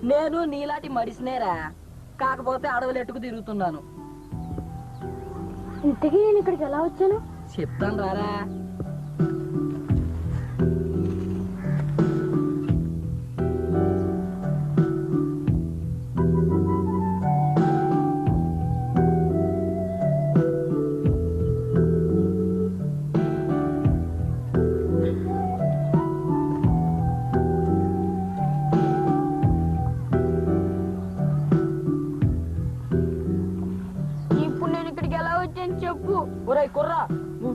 నేను నీలాంటి మడిసినేరా, కాకపోతే అడవులు ఎట్టుకు తిరుగుతున్నాను. ఇంతకీ నేను ఇక్కడికి ఎలా వచ్చాను చెప్తాను రారా.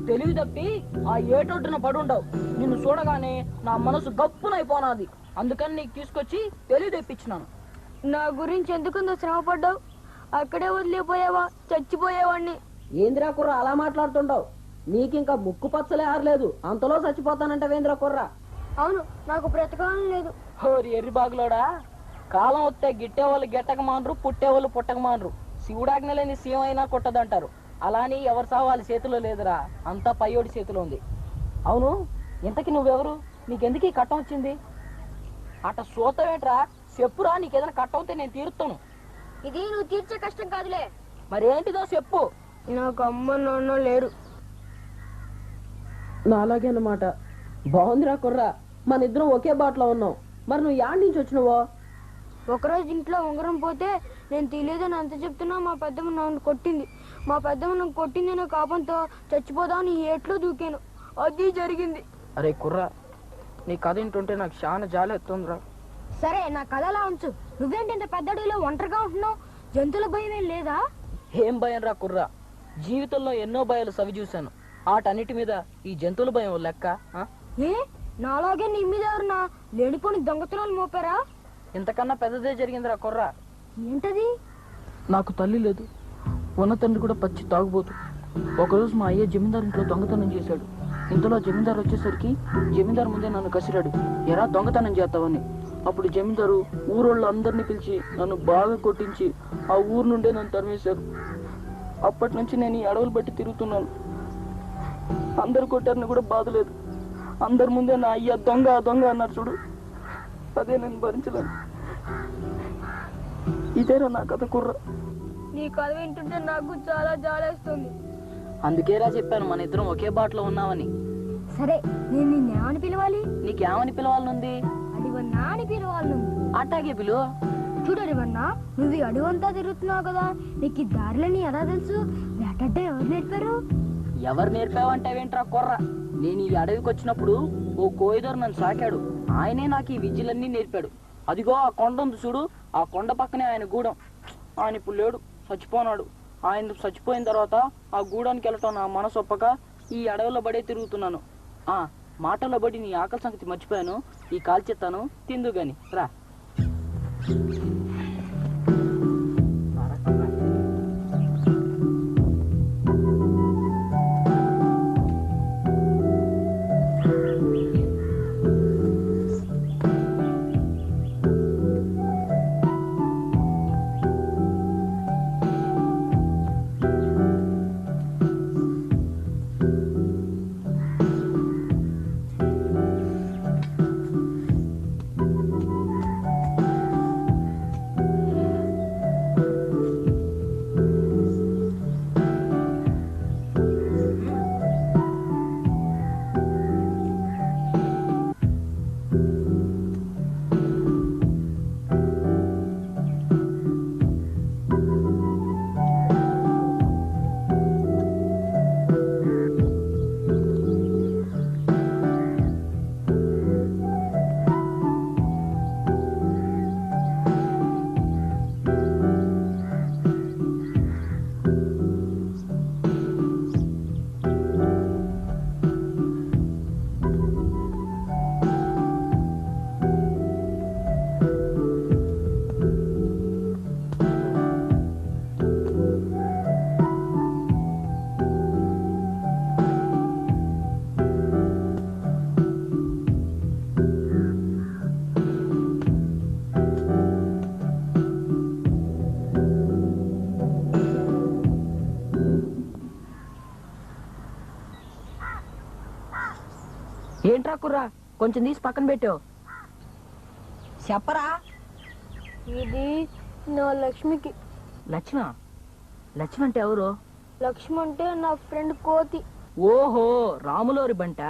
తెలివి తప్పి ఆ ఏటొడ్డున పడుండవు. నిన్ను చూడగానే నా మనసు గప్పునైపోనాది. అందుకని నీకు తీసుకొచ్చి తెలివి తెప్పించినాను. నా గురించి ఎందుకుందో శ్రమ పడ్డావు? అక్కడే వదిలిపోయావా? చచ్చిపోయేవాడిని. ఏంద్రా కుర్ర అలా మాట్లాడుతుండవు? నీకింకా ముక్కు పచ్చలే ఆరలేదు, అంతలో చచ్చిపోతానంట వేంద్ర కుర్ర. అవును, నాకు బ్రతకాలం లేదు. హోరి ఎర్రి బాగులోడా, కాలం వస్తే గిట్టేవాళ్ళు గిట్టక మానరు, పుట్టేవాళ్ళు పుట్టక మానరు. శివుడాజ్ఞ లేని సీమ అయినా కొట్టదంటారు. అలాని ఎవరి సావు వాళ్ళ చేతిలో లేదురా, అంతా పయ్యోడి చేతిలో ఉంది. అవును, ఇంతకి నువ్వెవరు? నీకెందుకు ఈ కట్టం వచ్చింది? అట సోతవేట్రా, చెప్పురా. నీకేదైనా కట్టం అయితే నేను తీరుతాను. ఇది నువ్వు తీర్చే కష్టం కాదులే. మరేంటిదో చెప్పు. నాకు అమ్మ నాన్న లేరు. నాలాగే అన్నమాట. బాగుందిరా కుర్రా, మన ఇద్దరం ఒకే బాటలో ఉన్నాం. మరి నువ్వు యాడ్ నుంచి వచ్చినవో? ఒకరోజు ఇంట్లో ఉంగరం పోతే నేను తీయలేదని అంత చెప్తున్నా మా పెద్దమ్మ నన్ను కొట్టింది. మా పెద్దమ్మ నన్ను కొట్టిందనే కోపంతో చచ్చిపోదామని ఏట్లో దూకాను. అది జరిగింది. అరే కుర్రా, నీ కథ ఏంటుంటే నాకు చాలా జాలి ఎత్తుందిరా. సరే, నా కథలా ఉంచు. నువ్వేంటి ఇంత పెద్ద అడవిలో ఒంటరిగా ఉంటున్నావు? జంతువుల భయం ఏం లేదా? ఏం భయం రా కుర్రా, జీవితంలో ఎన్నో భయాలు సవి చూశాను. వాటన్నిటి మీద ఈ జంతువుల భయం లెక్క? ఏ నాలాగే నీ మీద ఎవరన్నా లేనిపోని దొంగతనాలు మోపారా? ఇంతకన్నా పెద్దదే జరిగిందిరా కుర్రా. ఏంటది? నాకు తల్లి లేదు, ఉన్న తండ్రి కూడా పచ్చి తాగుబోతు. ఒకరోజు మా అయ్య జమీందారు ఇంట్లో దొంగతనం చేశాడు. ఇంతలో జమీందారు వచ్చేసరికి జమీందారు ముందే నన్ను కసిరాడు, ఎరా దొంగతనం చేస్తావని. అప్పుడు జమీందారు ఊరోళ్ళు అందరినీ పిలిచి నన్ను బాగా కొట్టించి ఆ ఊరు నుండే నన్ను తరిమేశారు. అప్పటి నుంచి నేను ఈ అడవులు బట్టి తిరుగుతున్నాను. అందరు కొట్టారని కూడా బాధ లేదు. అందరి ముందే నా అయ్య దొంగ దొంగ అన్నారు చూడు, అదే నేను భరించలేను. ఇదేరా నా కథ కుర్రా. నీ కథ వింటుంటే నాకు చాలా జాలేస్తుంది. అందుకేరా చెప్పాను మన ఇద్దరం ఒకే బాటలో ఉన్నామని. సరే, నేను నిన్నేమని పిలవాలి? నీకేమని పిలవాలనుంది? అడివన్నా అని పిలవాలనుంది. అట్టాగే పిలువ. చూడు అడివన్నా, నువ్వు ఈ అడివంతా తిరుగుతున్నావు కదా, నీకు ఈ దారిలని ఎలా తెలుసు? వేటడ్డ ఎవరు నేర్పారు? ఎవరు నేర్పావంటావేంట్రా కుర్రా? నేను ఈ అడవికి వచ్చినప్పుడు ఓ కోయిదరు నన్ను సాకాడు. ఆయనే నాకు ఈ విద్యలన్నీ నేర్పాడు. అదిగో ఆ కొండ ఉంది చూడు, ఆ కొండ పక్కనే ఆయన గూడెం. ఆయన ఇప్పుడు లేడు, చచ్చిపోనాడు. ఆయన చచ్చిపోయిన తర్వాత ఆ గూడానికి వెళ్ళటం నా మనసు ఒప్పక ఈ అడవిలో పడే తిరుగుతున్నాను. మాటల్లో బడి నీ ఆకలి సంగతి మర్చిపోయాను. ఈ కాల్చెత్తాను, తిందు గాని రా. ఏంట్రా కుర్రా, కొంచెం తీసి పక్కన పెట్టావు. చెప్పరా. ఇది నా లక్ష్మికి. లక్ష్మ? లక్ష్మ అంటే ఎవరు? లక్ష్మి అంటే నా ఫ్రెండ్ కోతి. ఓహో, రాములోరి బంట.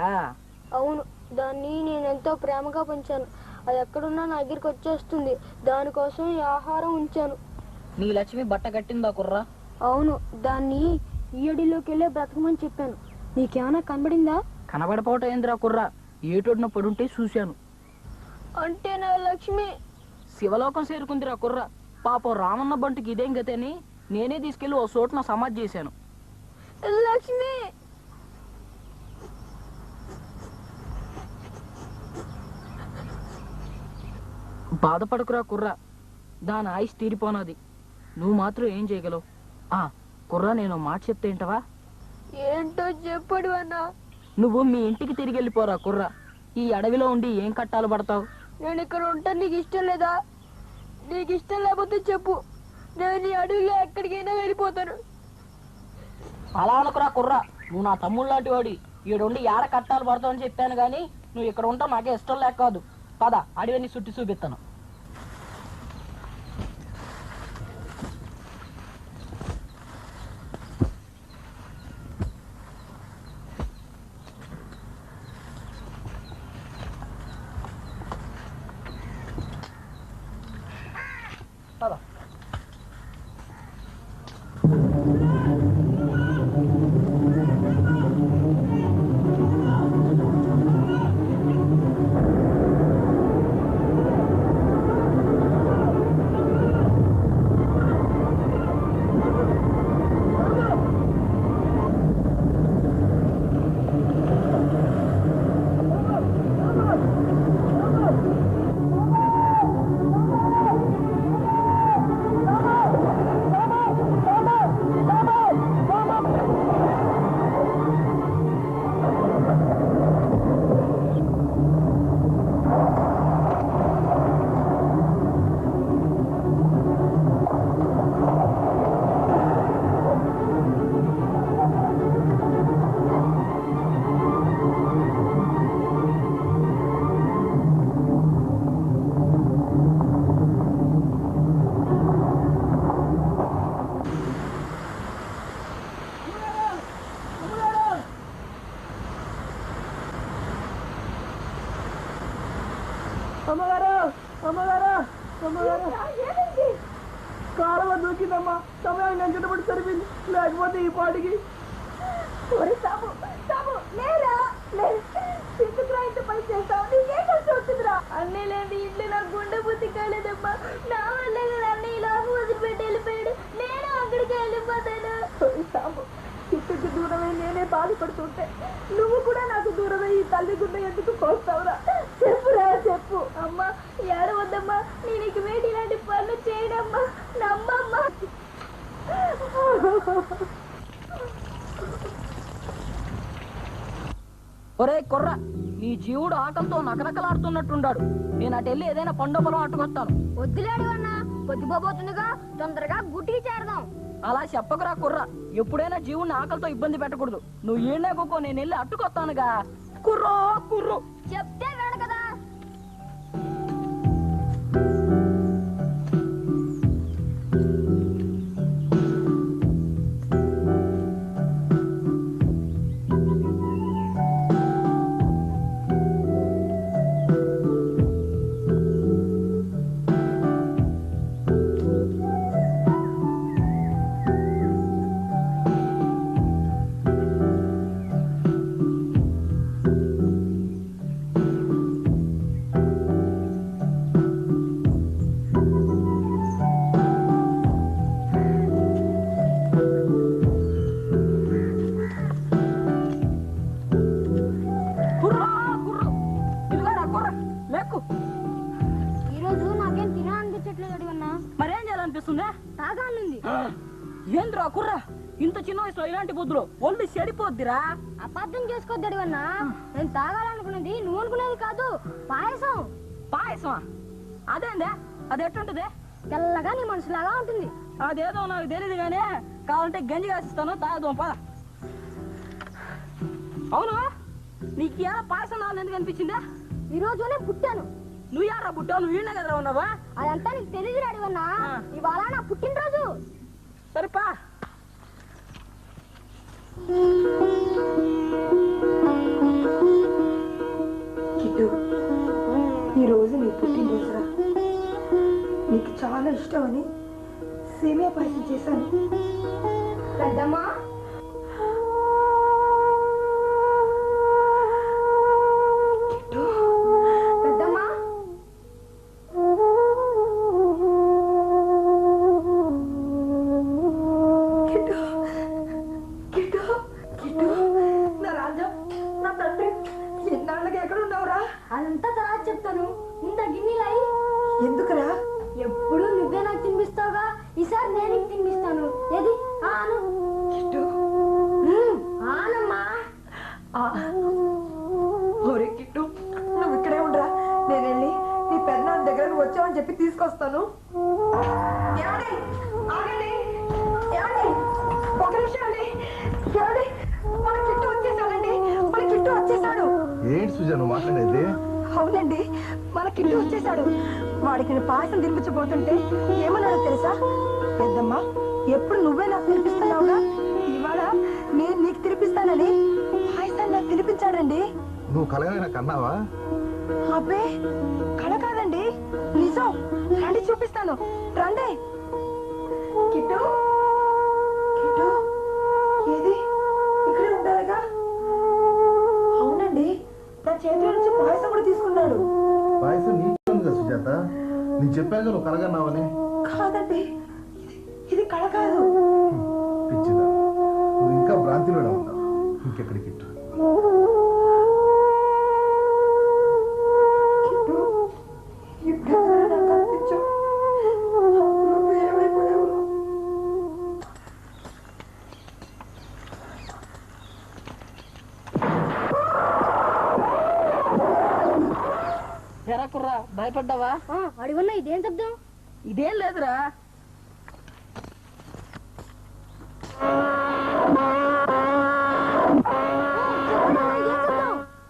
అవును, దాన్ని నేను ఎంతో ప్రేమగా పెంచాను. అది ఎక్కడున్నా నా దగ్గరికి వచ్చేస్తుంది. దానికోసం ఈ ఆహారం ఉంచాను. నీ లక్ష్మి బట్ట కట్టిందా కుర్రా? అవును, దాన్ని ఈ అడిలోకి వెళ్ళే బ్రతకమని చెప్పాను. నీకేమైనా కనబడిందా? కనబడపోవటం ఏందిరా కుర్రా, ఏటోడిన పడుంటే చూశాను. అంటే నా లక్ష్మి శివలోకం చేరుకుందిరా కుర్రా. పాపం రామన్న బంటుకి ఇదేం గతి అని నేనే తీసుకెళ్లి ఓ చోటున సమాధి చేశాను. లక్ష్మి బాధపడకురా కుర్రా, దాని ఆయుష్ తీరిపోనాది. నువ్వు మాత్రం ఏం చేయగలవు? కుర్రా, నేను మాట చెప్తే ఏంటవా? ఏంటో చెప్పడు అన్నా. నువ్వు మీ ఇంటికి తిరిగి వెళ్ళిపోరా కుర్రా. ఈ అడవిలో ఉండి ఏం కట్టాలు పడతావు? నేను ఇక్కడ ఉంటా నీకు ఇష్టం లేదా? నీకు ఇష్టం లేకపోతే చెప్పు, నేను ఈ అడవిలో ఎక్కడికైనా వెళ్ళిపోతాను. అలా అనుకురా కుర్రా, నువ్వు నా తమ్ముడు లాంటి వాడి. ఈడుండి ఏడ కట్టాలు పడతావు అని చెప్పాను గాని నువ్వు ఇక్కడ ఉంటావు నాకే ఇష్టం లేక కాదు. పద, అడవిని చుట్టి చూపిస్తాను. దూకిందమ్మా. సమయాన్ని అంచనబడి సరిపోయింది, లేకపోతే ఈ పాటికి. సాబు సాబు లేరా ఎందుకురా ఇంత పని చేస్తావు? నీకేం కలిసి వస్తుందిరా? అన్నీ లేని ఇంట్లో నాకు గుండె బుద్ధి కాలేదమ్మా. నా వల్ల కదా అన్నీ ఇలా వదిలిపెట్టి వెళ్ళిపోయాడు. నేను అక్కడికి వెళ్ళిపోతాను. సాబు చిట్టుకి దూరమై నేనే బాధపడుతుంటే నువ్వు కూడా నాకు దూరమై ఈ తల్లి గుండె ఎందుకు కోస్తావురా? చెప్పురా చెప్పు. అమ్మా ఏడవద్దమ్మా, నేను ఇక వేటి ఇలాంటి పనులు చేయడమ్మా. నమ్మమ్మా. ఒరే కుర్ర, నీ జీవుడు ఆకలితో నకనకలాడుతున్నట్టుండాడు. నేను అటు వెళ్ళి ఏదైనా పండు పొలం అట్టుకొస్తాను. వద్దులేడు అన్న, పొద్దుపోబోతుందిగా, తొందరగా గుట్టికి చేరదాం. అలా చెప్పకురా కుర్ర, ఎప్పుడైనా జీవుడిని ఆకలితో ఇబ్బంది పెట్టకూడదు. నువ్వు ఈడనే కొక్కో, నేను వెళ్ళి అట్టుకొస్తానుగా. కుర్రో కుర్రు చెప్తే వేడు కదా. ఏంద్రా కుర్ర, ఇంత చిన్న వయసులో ఇలాంటి బుద్ధులు? ఒళ్ళు చెడిపోద్దిరా. అబద్ధం చేసుకోద్దాడు అన్నా. నేను తాగాలనుకున్నది నువ్వు అనుకునేది కాదు, పాయసం. పాయసమా? అదేందే? అది ఎట్టుంటది? తెల్లగా నీ మనసులాగా ఉంటుంది. అదేదో నాకు తెలియదు గానీ, కావాలంటే గంజి కాసిస్తాను, తాగదాం పా. అవును, నీకు ఎలా పాయసం నాలుగు ఎందుకు అనిపించిందా? ఈ రోజునే పుట్టాను. నువ్వు యారా పుట్టావు? నువ్వు ఈయన కదా ఉన్నావా? అదంతా నీకు తెలియదు అడిగన్నా. ఇవాళ నా పుట్టినరోజు. సరేపా. కిట్టు, ఈరోజు నీ పుట్టినరోజురా. నీకు చాలా ఇష్టమని సేమియా పాయసం చేశాను. పెద్దమ్మా, పెద్దమ్మా, అదంతా తర్వాత చెప్తాను. ఇంత గిన్నెలై ఎందుకురా? ఎప్పుడు నువ్వే నాకు తినిపిస్తావుగా, ఈసారి నేను తినిపిస్తాను. ఏది ఆను? ఆనమ్మా. ఒరే కిట్టు, నువ్వు ఇక్కడే ఉండరా, నేను వెళ్ళి నీ పెద్దనాన్న దగ్గర నువ్వు వచ్చావని చెప్పి తీసుకొస్తాను. ఒక నిమిషం అండి. మన కిట్టు వచ్చేసాడండి. మన కిట్టు వచ్చేసాడు. ఏంటి సుజా నువ్వు మాట్లాడేది? అవునండి, మన కిట్టు వచ్చేసాడు. వాడికి నేను పాయసం తినిపించబోతుంటే ఏమన్నాడో తెలుసా? పెద్దమ్మ, ఎప్పుడు నువ్వే నాకు తినిపిస్తున్నావుగా, ఇవాళ నేను నీకు తినిపిస్తానని పాయసం నాకు తినిపించాడండి. నువ్వు కలగానే నాకు అన్నావా? అబ్బే, కళ కాదండి, నిజం. రండి చూపిస్తాను, రండి. కిట్టు, కిట్టు, ఏది ఇక్కడే ఉండాలిగా? అవునండి, నా చేతిలో నుంచి పాయసం కూడా తీసుకున్నాడు. పాయసం నీకు ఉంది కదా సుజాత, నేను చెప్పాను నువ్వు కలగన్నావని. కాదండి, ఇది కళ కాదు. పిచ్చిదా, నువ్వు ఇంకా భ్రాంతిలోనే ఉన్నావు. ఇంకెక్కడికి ఇట్టు. ఎరా కుర్రా, భయపడ్డావా? అడిగన్నా ఇదేం శబ్దం? ఇదేం లేదురా.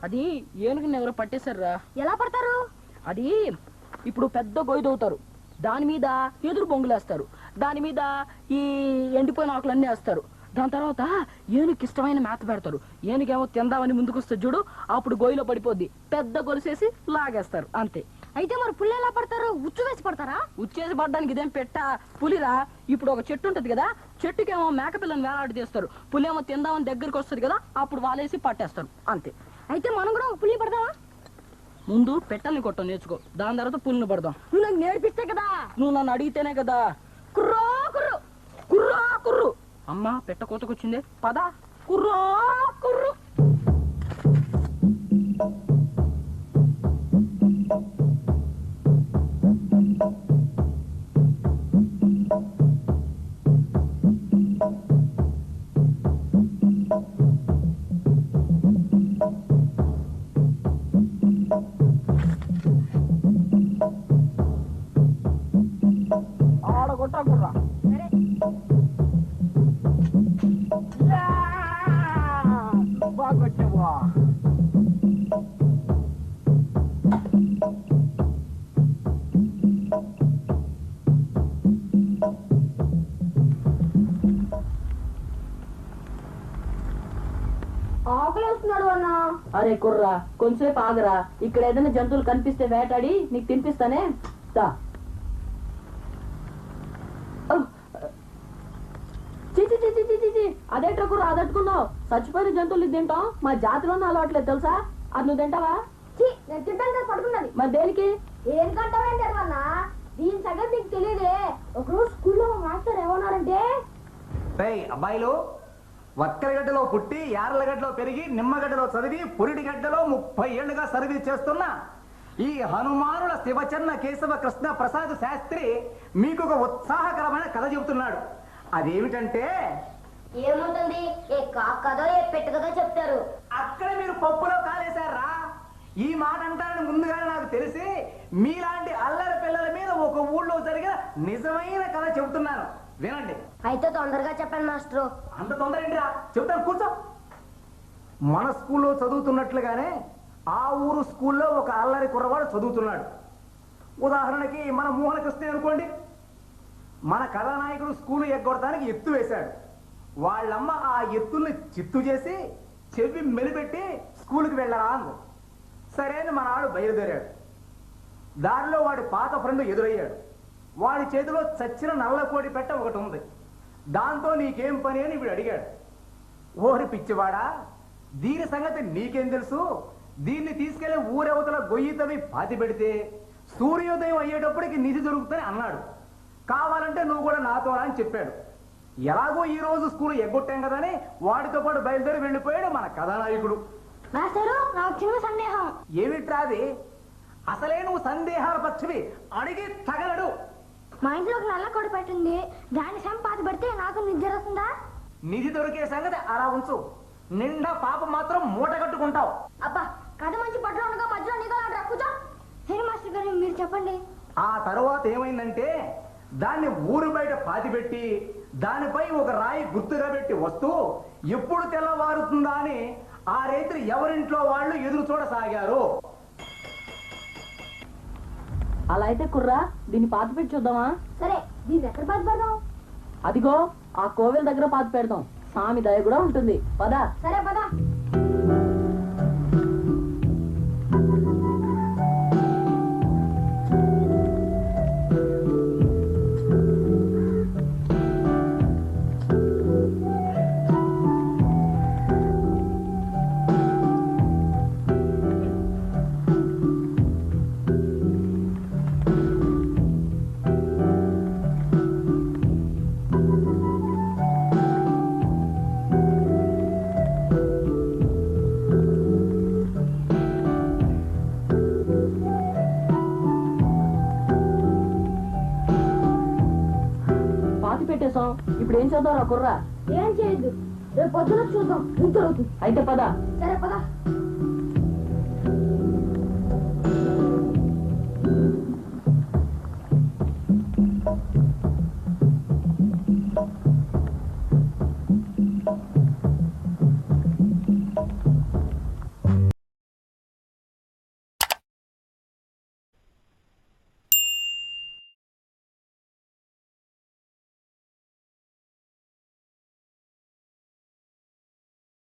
అది ఏనుగుని ఎవరో పట్టేశారా. ఎలా పడతారు? అది ఇప్పుడు పెద్ద గొయ్యి తవ్వుతారు, దాని మీద ఎదురు బొంగులేస్తారు, దాని మీద ఈ ఎండిపోయిన ఆకులన్నీ వేస్తారు. దాని తర్వాత ఏనుగుకి ఇష్టమైన మేత పెడతారు. ఏనుగేమో తిందామని ముందుకు వస్తే చూడు, అప్పుడు గొయ్యిలో పడిపోద్ది, పెద్ద గొలుసేసి లాగేస్తారు, అంతే. అయితే మరి పుల్లు ఎలా పడతారు? ఉచ్చు వేసి పడతారా? ఉచ్చేసి పడ్డానికి ఇదేం పెట్ట పులిరా. ఇప్పుడు ఒక చెట్టు ఉంటది కదా, చెట్టుకేమో మేకపిల్లని వేలాడి తీస్తారు, పులేమో తిందామని దగ్గరికి వస్తుంది కదా, అప్పుడు వాలేసి పట్టేస్తారు అంతే. అయితే మనం కూడా ఒక పుల్లి పడదామా? ముందు పెట్టల్ని కొట్టం నేర్చుకో, దాని తర్వాత పుల్లిని పడదాం. నువ్వు నాకు నేర్పిస్తే కదా. నువ్వు నన్ను అడిగితేనే కదా. కుర్రో కుర్రు కుర్రా కుర్రు. అమ్మా పెట్ట కోతకొచ్చిందే, పద. కుర్రా కుర్రు. ఆడగొట్టా కుర్రా. సరే బాగొచ్చావా? ఆకలి వస్తున్నాడు అన్న. అరే కుర్రా, కొంచెంసేపు ఆగరా. ఇక్కడ ఏదైనా జంతువులు కనిపిస్తే వేటాడి నీకు తినిపిస్తానే. దా. అదేట్రా కుర్రా అదట్టుకున్నావు? చచ్చిపోయిన జంతువులు తింటాం, మా జాతిలోనే అలవాట్లేదు తెలుసా? అది నువ్వు తింటావా? నేను తింటాను కదా పడుకున్నది. మరి దేనికి? ఏం కంటారంటే అన్న, దీని సంగతి నీకు తెలియదే. ఒకరోజు స్కూల్లో మాస్టర్ ఏమన్నారంటే, అబ్బాయిలు వక్కరగడ్డలో పుట్టి యార్లగడ్డలో పెరిగి నిమ్మగడ్డలో చదివి పురిటిగడ్డలో 30 ఏళ్లుగా సర్వీస్ చేస్తున్న ఈ హనుమానుల శివచన్న కేశవ కృష్ణ ప్రసాద్ శాస్త్రి మీకు ఒక ఉత్సాహకరమైన కథ చెబుతున్నాడు. అదేమిటంటే, ఏముంటుంది, ఏ కథో ఏ పెట్ట కథో చెప్తారు. అక్కడ మీరు పప్పులో కాలేశారా? ఈ మాట అంటారని ముందుగానే నాకు తెలిసి మీలాంటి అల్లరి పిల్లల మీద ఒక ఊళ్ళో జరిగిన నిజమైన కథ చెబుతున్నాను, వినండి. అయితే తొందరగా చెప్పండి మాస్టర్. అంత తొందర ఏంటిరా, చెబుతాను, కూర్చో. మన స్కూల్లో చదువుతున్నట్లుగానే ఆ ఊరు స్కూల్లో ఒక అల్లరి కుర్రవాడు చదువుతున్నాడు. ఉదాహరణకి మన మోహన కృష్ణ అనుకోండి. మన కథానాయకుడు స్కూలు ఎగ్గొడటానికి ఎత్తు వేశాడు. వాళ్ళమ్మ ఆ ఎత్తుల్ని చిత్తు చేసి చెవి మెలిపెట్టి స్కూలుకి వెళ్ళరా అంది. సరే అని మన ఆడు బయలుదేరాడు. దారిలో వాడి పాత ఫ్రెండ్ ఎదురయ్యాడు. వాడి చేతిలో చచ్చిన నల్ల కోడి పెట్ట ఒకటి ఉంది. దాంతో నీకేం పని అని వీడు అడిగాడు. ఓరి పిచ్చివాడా, దీని సంగతి నీకేం తెలుసు? దీన్ని తీసుకెళ్లి ఊరవతల గొయ్యి తవ్వి పాతి పెడితే సూర్యోదయం అయ్యేటప్పటికి నిధి దొరుకుతుందని అన్నాడు. కావాలంటే నువ్వు కూడా నాతో అని చెప్పాడు. ఎలాగో ఈ రోజు స్కూల్ ఎగ్గొట్టాం కదా అని వాడితో పాటు బయలుదేరి వెళ్ళిపోయాడు మన కథానాయకుడు. మాస్టరు, నాకు చిన్న సందేహం. ఏమిట్రాది? అసలే నువ్వు సందేహాల పక్షివి, అడిగి తగలడు. మా ఇంట్లో ఒక నల్ల కోడి పెట్టింది, దాని సంపాతి పెడితే నాకు నిద్ర వస్తుందా? నిధి దొరికే సంగతి అలా ఉంచు, నిండా పాపం మాత్రం మూట కట్టుకుంటావు. అబ్బా, కథ మంచి పట్ల ఉండగా మధ్యలో నీకు కూర్చో. సరే మాస్టర్ గారు, మీరు చెప్పండి. ఆ తర్వాత ఏమైందంటే, దాన్ని ఊరు బయట పాతిపెట్టి దానిపై ఒక రాయి గుర్తుగా పెట్టి వస్తూ ఎప్పుడు తెల్లవారుతుందా అని ఆ రైతులు ఎవరింట్లో వాళ్ళు ఎదురు చూడసాగారు. అలా అయితే కుర్రా, దీన్ని పాతి పెట్టి చూద్దామా? సరే, దీన్ని ఎక్కడ పాతి పెడదాం? అదిగో ఆ కోవెల దగ్గర పాతి పెడదాం, స్వామి దయ కూడా ఉంటుంది. పదా. సరే పద. పెట్టేశాం, ఇప్పుడు ఏం చేద్దాం రా కుర్రా? ఏం చేయొద్దు, రేపు పొద్దున చూద్దాం, నిద్ర అవుతుంది. అయితే పద. సరే పద.